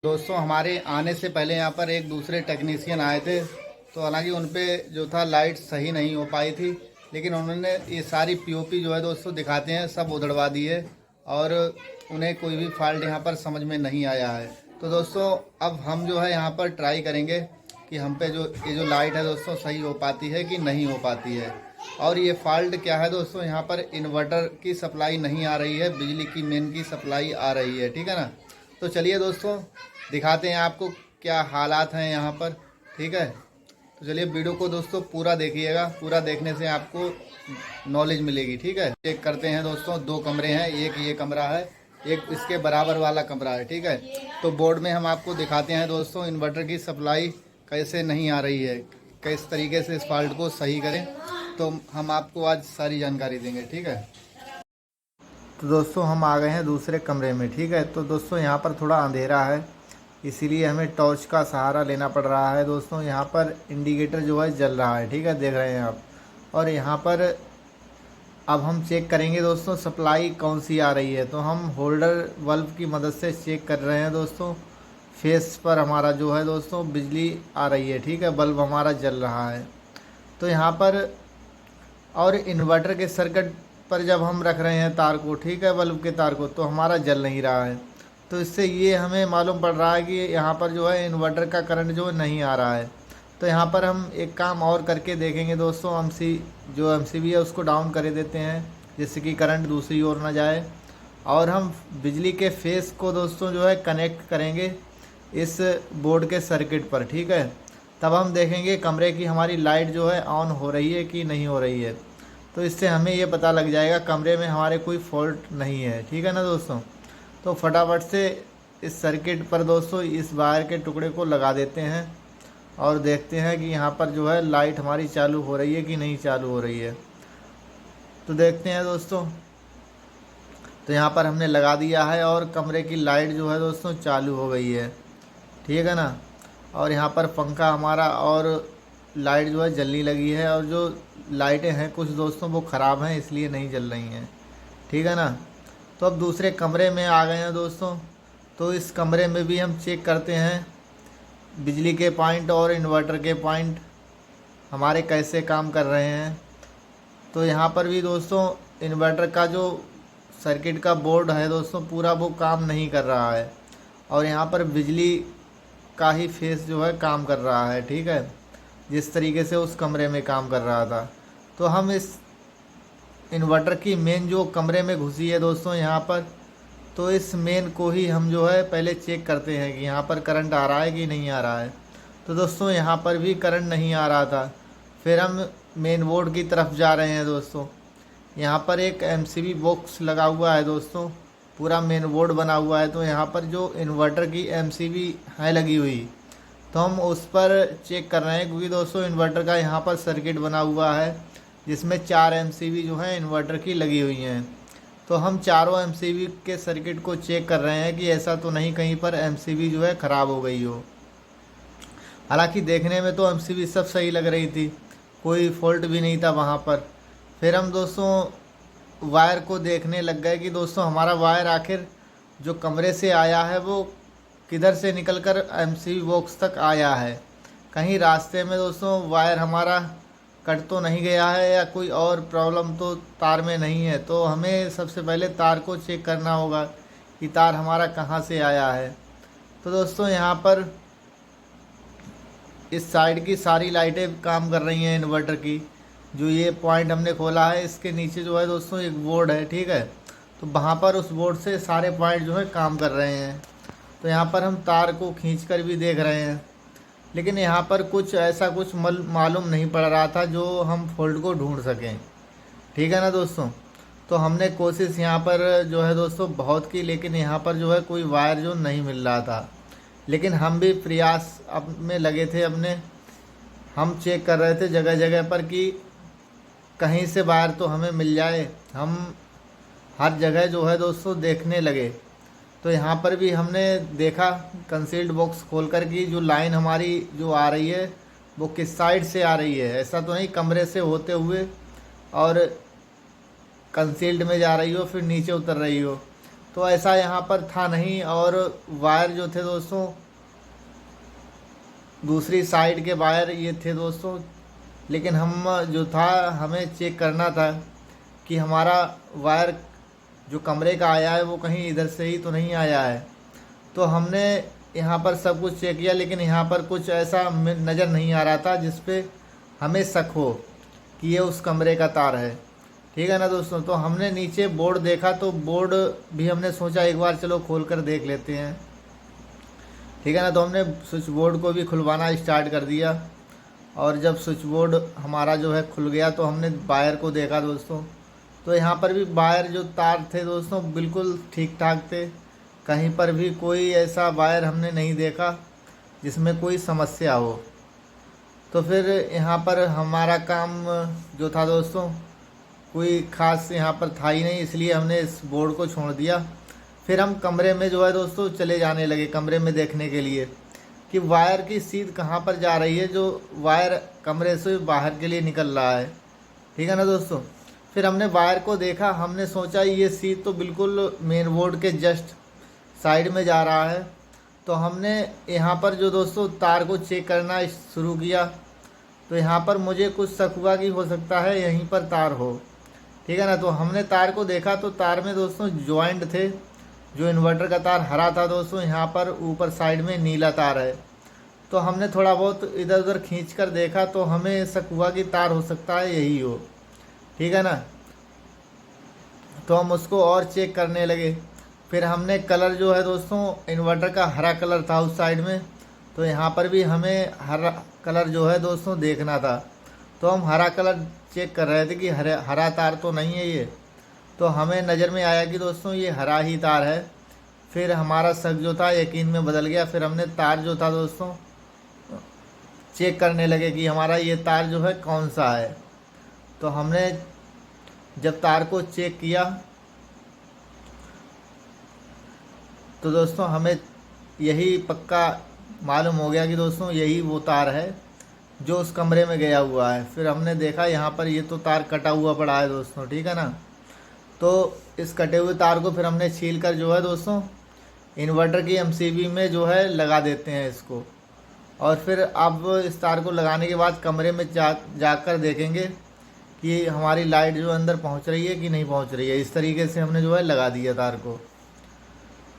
दोस्तों हमारे आने से पहले यहाँ पर एक दूसरे टेक्नीशियन आए थे। तो हालांकि उन पे जो था लाइट सही नहीं हो पाई थी, लेकिन उन्होंने ये सारी पीओपी जो है दोस्तों दिखाते हैं सब उधड़वा दी है और उन्हें कोई भी फॉल्ट यहाँ पर समझ में नहीं आया है। तो दोस्तों अब हम जो है यहाँ पर ट्राई करेंगे कि हम पे जो ये जो लाइट है दोस्तों सही हो पाती है कि नहीं हो पाती है। और ये फॉल्ट क्या है दोस्तों, यहाँ पर इन्वर्टर की सप्लाई नहीं आ रही है, बिजली की मेन की सप्लाई आ रही है। ठीक है ना। तो चलिए दोस्तों दिखाते हैं आपको क्या हालात हैं यहाँ पर। ठीक है, तो चलिए वीडियो को दोस्तों पूरा देखिएगा, पूरा देखने से आपको नॉलेज मिलेगी। ठीक है, चेक करते हैं दोस्तों। दो कमरे हैं, एक ये कमरा है, एक इसके बराबर वाला कमरा है। ठीक है, तो बोर्ड में हम आपको दिखाते हैं दोस्तों इन्वर्टर की सप्लाई कैसे नहीं आ रही है, किस तरीके से इस फॉल्ट को सही करें। तो हम आपको आज सारी जानकारी देंगे। ठीक है, तो दोस्तों हम आ गए हैं दूसरे कमरे में। ठीक है, तो दोस्तों यहाँ पर थोड़ा अंधेरा है, इसीलिए हमें टॉर्च का सहारा लेना पड़ रहा है। दोस्तों यहाँ पर इंडिकेटर जो है जल रहा है। ठीक है, देख रहे हैं आप। और यहाँ पर अब हम चेक करेंगे दोस्तों सप्लाई कौन सी आ रही है। तो हम होल्डर बल्ब की मदद से चेक कर रहे हैं दोस्तों। फेस पर हमारा जो है दोस्तों बिजली आ रही है। ठीक है, बल्ब हमारा जल रहा है। तो यहाँ पर और इन्वर्टर के सर्किट पर जब हम रख रहे हैं तार को, ठीक है, बल्ब के तार को, तो हमारा जल नहीं रहा है। तो इससे ये हमें मालूम पड़ रहा है कि यहाँ पर जो है इन्वर्टर का करंट जो नहीं आ रहा है। तो यहाँ पर हम एक काम और करके देखेंगे दोस्तों। जो एमसीबी है उसको डाउन कर देते हैं, जिससे कि करंट दूसरी ओर ना जाए। और हम बिजली के फेस को दोस्तों जो है कनेक्ट करेंगे इस बोर्ड के सर्किट पर। ठीक है, तब हम देखेंगे कमरे की हमारी लाइट जो है ऑन हो रही है कि नहीं हो रही है। तो इससे हमें ये पता लग जाएगा कमरे में हमारे कोई फॉल्ट नहीं है। ठीक है ना दोस्तों। तो फटाफट से इस सर्किट पर दोस्तों इस वायर के टुकड़े को लगा देते हैं और देखते हैं कि यहाँ पर जो है लाइट हमारी चालू हो रही है कि नहीं चालू हो रही है। तो देखते हैं दोस्तों। तो यहाँ पर हमने लगा दिया है और कमरे की लाइट जो है दोस्तों चालू हो गई है। ठीक है ना। और यहाँ पर पंखा हमारा और लाइट जो है जलने लगी है। और जो लाइटें हैं कुछ दोस्तों वो ख़राब हैं, इसलिए नहीं जल रही हैं। ठीक है ना। तो अब दूसरे कमरे में आ गए हैं दोस्तों। तो इस कमरे में भी हम चेक करते हैं बिजली के पॉइंट और इन्वर्टर के पॉइंट हमारे कैसे काम कर रहे हैं। तो यहाँ पर भी दोस्तों इन्वर्टर का जो सर्किट का बोर्ड है दोस्तों पूरा वो काम नहीं कर रहा है। और यहाँ पर बिजली का ही फेस जो है काम कर रहा है। ठीक है, जिस तरीके से उस कमरे में काम कर रहा था। तो हम इस इन्वर्टर की मेन जो कमरे में घुसी है दोस्तों यहाँ पर, तो इस मेन को ही हम जो है पहले चेक करते हैं कि यहाँ पर करंट आ रहा है कि नहीं आ रहा है। तो दोस्तों यहाँ पर भी करंट नहीं आ रहा था। फिर हम मेन बोर्ड की तरफ जा रहे हैं दोस्तों। यहाँ पर एक एमसीबी बॉक्स लगा हुआ है दोस्तों, पूरा मेन बोर्ड बना हुआ है। तो यहाँ पर जो इन्वर्टर की एमसीबी है लगी हुई, तो हम उस पर चेक कर रहे हैं, क्योंकि दोस्तों इन्वर्टर का यहाँ पर सर्किट बना हुआ है जिसमें 4 एमसीबी जो है इन्वर्टर की लगी हुई हैं। तो हम चारों एमसीबी के सर्किट को चेक कर रहे हैं कि ऐसा तो नहीं कहीं पर एमसीबी जो है ख़राब हो गई हो। हालांकि देखने में तो एमसीबी सब सही लग रही थी, कोई फॉल्ट भी नहीं था वहाँ पर। फिर हम दोस्तों वायर को देखने लग गए कि दोस्तों हमारा वायर आखिर जो कमरे से आया है वो किधर से निकलकर एमसीबी बॉक्स तक आया है। कहीं रास्ते में दोस्तों वायर हमारा कट तो नहीं गया है या कोई और प्रॉब्लम तो तार में नहीं है। तो हमें सबसे पहले तार को चेक करना होगा कि तार हमारा कहाँ से आया है। तो दोस्तों यहाँ पर इस साइड की सारी लाइटें काम कर रही हैं इन्वर्टर की। जो ये पॉइंट हमने खोला है इसके नीचे जो है दोस्तों एक बोर्ड है। ठीक है, तो वहाँ पर उस बोर्ड से सारे पॉइंट जो है काम कर रहे हैं। तो यहाँ पर हम तार को खींच कर भी देख रहे हैं, लेकिन यहाँ पर कुछ ऐसा कुछ मालूम नहीं पड़ रहा था जो हम फॉल्ट को ढूंढ सकें। ठीक है ना दोस्तों। तो हमने कोशिश यहाँ पर जो है दोस्तों बहुत की, लेकिन यहाँ पर जो है कोई वायर जो नहीं मिल रहा था। लेकिन हम भी प्रयास अब में लगे थे अपने। हम चेक कर रहे थे जगह जगह पर कि कहीं से वायर तो हमें मिल जाए। हम हर जगह जो है दोस्तों देखने लगे। तो यहाँ पर भी हमने देखा कंसील्ड बॉक्स खोलकर कि जो लाइन हमारी जो आ रही है वो किस साइड से आ रही है। ऐसा तो नहीं कमरे से होते हुए और कंसील्ड में जा रही हो फिर नीचे उतर रही हो। तो ऐसा यहाँ पर था नहीं। और वायर जो थे दोस्तों, दूसरी साइड के वायर ये थे दोस्तों। लेकिन हम जो था, हमें चेक करना था कि हमारा वायर जो कमरे का आया है वो कहीं इधर से ही तो नहीं आया है। तो हमने यहाँ पर सब कुछ चेक किया, लेकिन यहाँ पर कुछ ऐसा नज़र नहीं आ रहा था जिस पे हमें शक हो कि ये उस कमरे का तार है। ठीक है ना दोस्तों। तो हमने नीचे बोर्ड देखा, तो बोर्ड भी हमने सोचा एक बार चलो खोल कर देख लेते हैं। ठीक है ना। तो हमने स्विच बोर्ड को भी खुलवाना स्टार्ट कर दिया, और जब स्विच बोर्ड हमारा जो है खुल गया तो हमने वायर को देखा दोस्तों। तो यहाँ पर भी वायर जो तार थे दोस्तों बिल्कुल ठीक ठाक थे, कहीं पर भी कोई ऐसा वायर हमने नहीं देखा जिसमें कोई समस्या हो। तो फिर यहाँ पर हमारा काम जो था दोस्तों, कोई ख़ास यहाँ पर था ही नहीं, इसलिए हमने इस बोर्ड को छोड़ दिया। फिर हम कमरे में जो है दोस्तों चले जाने लगे, कमरे में देखने के लिए कि वायर की सीध कहाँ पर जा रही है, जो वायर कमरे से बाहर के लिए निकल रहा है। ठीक है ना दोस्तों। फिर हमने वायर को देखा, हमने सोचा ये सीध तो बिल्कुल मेन बोर्ड के जस्ट साइड में जा रहा है। तो हमने यहाँ पर जो दोस्तों तार को चेक करना शुरू किया, तो यहाँ पर मुझे कुछ शक हुआ कि हो सकता है यहीं पर तार हो। ठीक है ना। तो हमने तार को देखा, तो तार में दोस्तों जॉइंट थे। जो इन्वर्टर का तार हरा था दोस्तों, यहाँ पर ऊपर साइड में नीला तार है। तो हमने थोड़ा बहुत इधर उधर खींच कर देखा, तो हमें शक हुआ कि तार हो सकता है यही हो। ठीक है ना। तो हम उसको और चेक करने लगे। फिर हमने कलर जो है दोस्तों, इन्वर्टर का हरा कलर था उस साइड में, तो यहाँ पर भी हमें हरा कलर जो है दोस्तों देखना था। तो हम हरा कलर चेक कर रहे थे कि हरा तार तो नहीं है ये। तो हमें नज़र में आया कि दोस्तों ये हरा ही तार है। फिर हमारा शक जो था यकीन में बदल गया। फिर हमने तार जो था दोस्तों चेक करने लगे कि हमारा ये तार जो है कौन सा है। तो हमने जब तार को चेक किया, तो दोस्तों हमें यही पक्का मालूम हो गया कि दोस्तों यही वो तार है जो उस कमरे में गया हुआ है। फिर हमने देखा यहाँ पर ये तो तार कटा हुआ पड़ा है दोस्तों। ठीक है ना। तो इस कटे हुए तार को फिर हमने छील कर जो है दोस्तों इन्वर्टर की एमसीबी में जो है लगा देते हैं इसको। और फिर अब इस तार को लगाने के बाद कमरे में जाकर देखेंगे कि हमारी लाइट जो अंदर पहुंच रही है कि नहीं पहुंच रही है। इस तरीके से हमने जो है लगा दिया तार को।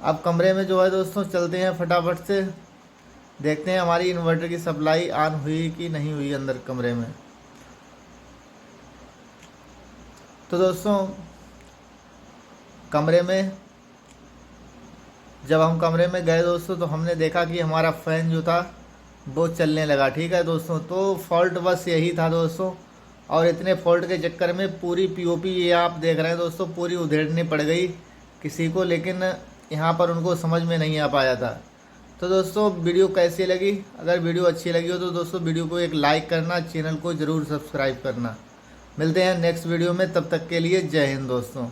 अब कमरे में जो है दोस्तों चलते हैं, फटाफट से देखते हैं हमारी इन्वर्टर की सप्लाई ऑन हुई कि नहीं हुई अंदर कमरे में। तो दोस्तों कमरे में जब हम कमरे में गए दोस्तों, तो हमने देखा कि हमारा फ़ैन जो था वो चलने लगा। ठीक है दोस्तों। तो फॉल्ट बस यही था दोस्तों, और इतने फॉल्ट के चक्कर में पूरी पीओपी ये आप देख रहे हैं दोस्तों पूरी उधेड़नी पड़ गई किसी को, लेकिन यहाँ पर उनको समझ में नहीं आ पाया था। तो दोस्तों वीडियो कैसी लगी? अगर वीडियो अच्छी लगी हो तो दोस्तों वीडियो को एक लाइक करना, चैनल को ज़रूर सब्सक्राइब करना। मिलते हैं नेक्स्ट वीडियो में, तब तक के लिए जय हिंद दोस्तों।